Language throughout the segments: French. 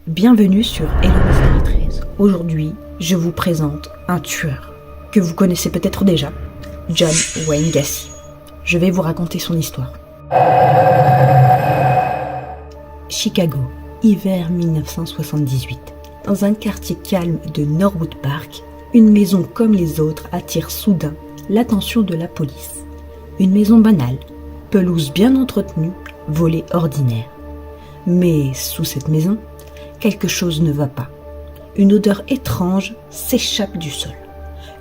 Bienvenue sur Hello Mystery 13. Aujourd'hui, je vous présente un tueur que vous connaissez peut-être déjà, John Wayne Gacy. Je vais vous raconter son histoire. Chicago, hiver 1978. Dans un quartier calme de Norwood Park, une maison comme les autres attire soudain l'attention de la police. Une maison banale, pelouse bien entretenue, volets ordinaires. Mais sous cette maison, quelque chose ne va pas. Une odeur étrange s'échappe du sol.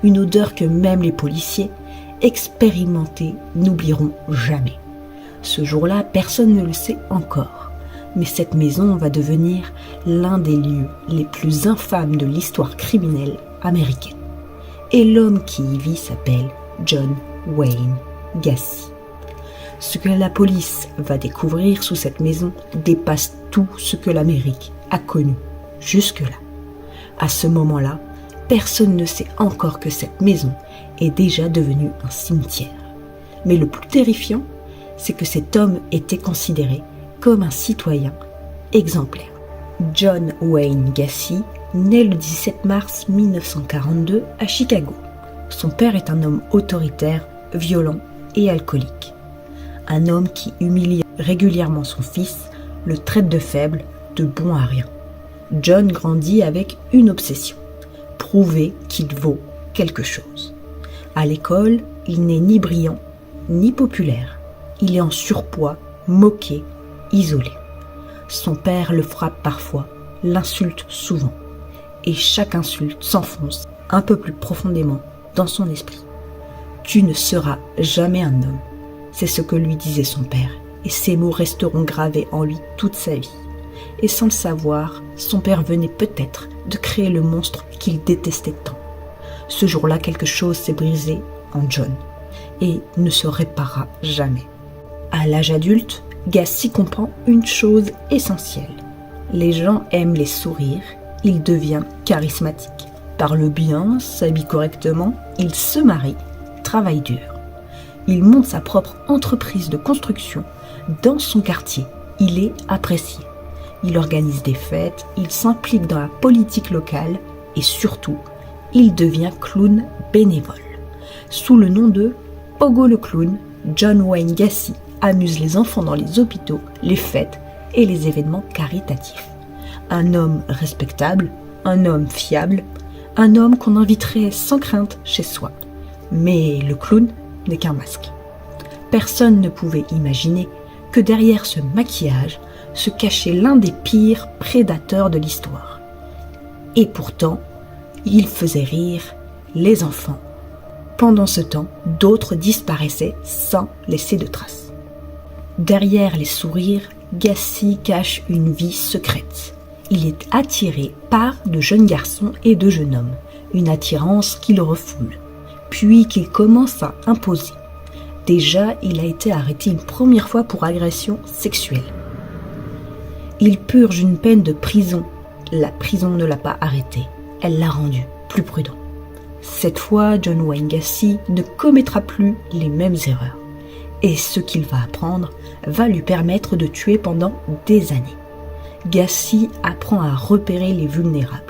Une odeur que même les policiers expérimentés n'oublieront jamais. Ce jour-là, personne ne le sait encore. Mais cette maison va devenir l'un des lieux les plus infâmes de l'histoire criminelle américaine. Et l'homme qui y vit s'appelle John Wayne Gacy. Ce que la police va découvrir sous cette maison dépasse tout ce que l'Amérique a connu jusque-là. À ce moment-là, personne ne sait encore que cette maison est déjà devenue un cimetière. Mais le plus terrifiant, c'est que cet homme était considéré comme un citoyen exemplaire. John Wayne Gacy naît le 17 mars 1942 à Chicago. Son père est un homme autoritaire, violent et alcoolique. Un homme qui humilie régulièrement son fils, le traite de faible, de bon à rien. John grandit avec une obsession, prouver qu'il vaut quelque chose. À l'école, il n'est ni brillant, ni populaire. Il est en surpoids, moqué, isolé. Son père le frappe parfois, l'insulte souvent. Et chaque insulte s'enfonce un peu plus profondément dans son esprit. « Tu ne seras jamais un homme », c'est ce que lui disait son père, et ces mots resteront gravés en lui toute sa vie. Et sans le savoir, son père venait peut-être de créer le monstre qu'il détestait tant. Ce jour-là, quelque chose s'est brisé en John, et ne se réparera jamais. À l'âge adulte, Gacy comprend une chose essentielle. Les gens aiment les sourires, il devient charismatique. Parle bien, s'habille correctement, il se marie, travaille dur. Il monte sa propre entreprise de construction dans son quartier. Il est apprécié. Il organise des fêtes, il s'implique dans la politique locale et surtout, il devient clown bénévole. Sous le nom de Pogo le clown, John Wayne Gacy amuse les enfants dans les hôpitaux, les fêtes et les événements caritatifs. Un homme respectable, un homme fiable, un homme qu'on inviterait sans crainte chez soi. Mais le clown n'est qu'un masque. Personne ne pouvait imaginer que derrière ce maquillage se cachait l'un des pires prédateurs de l'histoire. Et pourtant, il faisait rire les enfants. Pendant ce temps, d'autres disparaissaient sans laisser de traces. Derrière les sourires, Gacy cache une vie secrète. Il est attiré par de jeunes garçons et de jeunes hommes, une attirance qu'il refoule, puis qu'il commence à imposer. Déjà, il a été arrêté une première fois pour agression sexuelle. Il purge une peine de prison. La prison ne l'a pas arrêté, elle l'a rendu plus prudent. Cette fois, John Wayne Gacy ne commettra plus les mêmes erreurs. Et ce qu'il va apprendre va lui permettre de tuer pendant des années. Gacy apprend à repérer les vulnérables.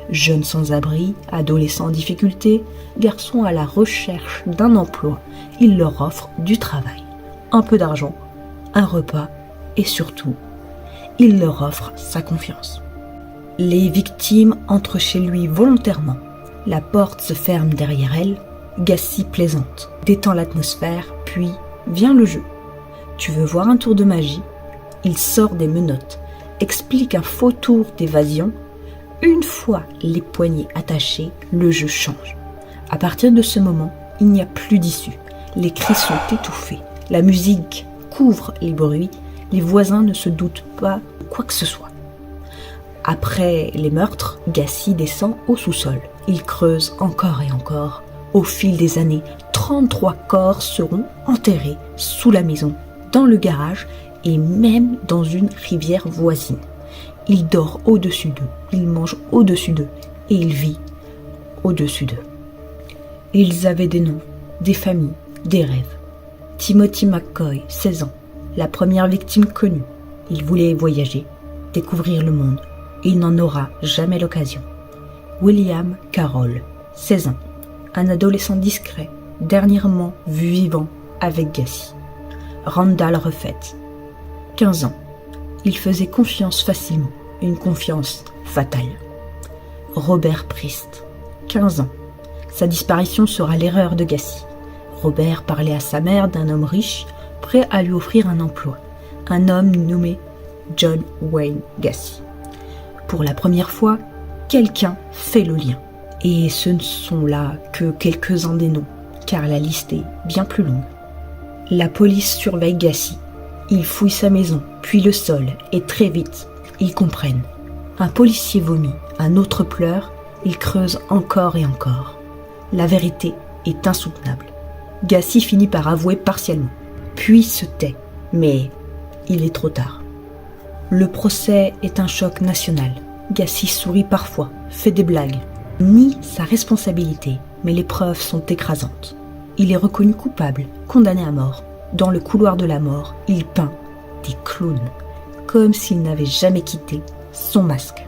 Jeunes sans-abri, adolescents en difficulté, garçons à la recherche d'un emploi, il leur offre du travail, un peu d'argent, un repas et surtout, il leur offre sa confiance. Les victimes entrent chez lui volontairement. La porte se ferme derrière elles. Gacy plaisante, détend l'atmosphère, puis vient le jeu. Tu veux voir un tour de magie? Il sort des menottes, explique un faux tour d'évasion. Une fois les poignets attachés, le jeu change. À partir de ce moment, il n'y a plus d'issue. Les cris sont étouffés. La musique couvre les bruits. Les voisins ne se doutent pas de quoi que ce soit. Après les meurtres, Gacy descend au sous-sol. Il creuse encore et encore. Au fil des années, 33 corps seront enterrés sous la maison, dans le garage et même dans une rivière voisine. Il dort au-dessus d'eux, il mange au-dessus d'eux et il vit au-dessus d'eux. Ils avaient des noms, des familles, des rêves. Timothy McCoy, 16 ans, la première victime connue. Il voulait voyager, découvrir le monde. Il n'en aura jamais l'occasion. William Carroll, 16 ans, un adolescent discret, dernièrement vu vivant avec Gacy. Randall Ruffett, 15 ans. Il faisait confiance facilement, une confiance fatale. Robert Priest, 15 ans. Sa disparition sera l'erreur de Gacy. Robert parlait à sa mère d'un homme riche, prêt à lui offrir un emploi. Un homme nommé John Wayne Gacy. Pour la première fois, quelqu'un fait le lien. Et ce ne sont là que quelques-uns des noms, car la liste est bien plus longue. La police surveille Gacy. Ils fouillent sa maison, puis le sol, et très vite, ils comprennent. Un policier vomit, un autre pleure, ils creusent encore et encore. La vérité est insoutenable. Gacy finit par avouer partiellement, puis se tait, mais il est trop tard. Le procès est un choc national. Gacy sourit parfois, fait des blagues, nie sa responsabilité, mais les preuves sont écrasantes. Il est reconnu coupable, condamné à mort. Dans le couloir de la mort, il peint des clowns, comme s'il n'avait jamais quitté son masque.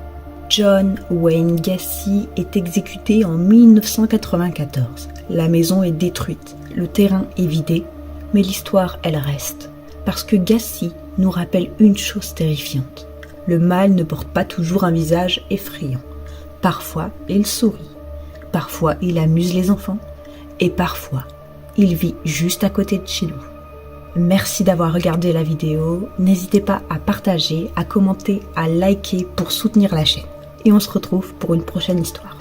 John Wayne Gacy est exécuté en 1994. La maison est détruite, le terrain est vidé, mais l'histoire, elle reste. Parce que Gacy nous rappelle une chose terrifiante. Le mal ne porte pas toujours un visage effrayant. Parfois, il sourit. Parfois, il amuse les enfants. Et parfois, il vit juste à côté de chez nous. Merci d'avoir regardé la vidéo. N'hésitez pas à partager, à commenter, à liker pour soutenir la chaîne. Et on se retrouve pour une prochaine histoire.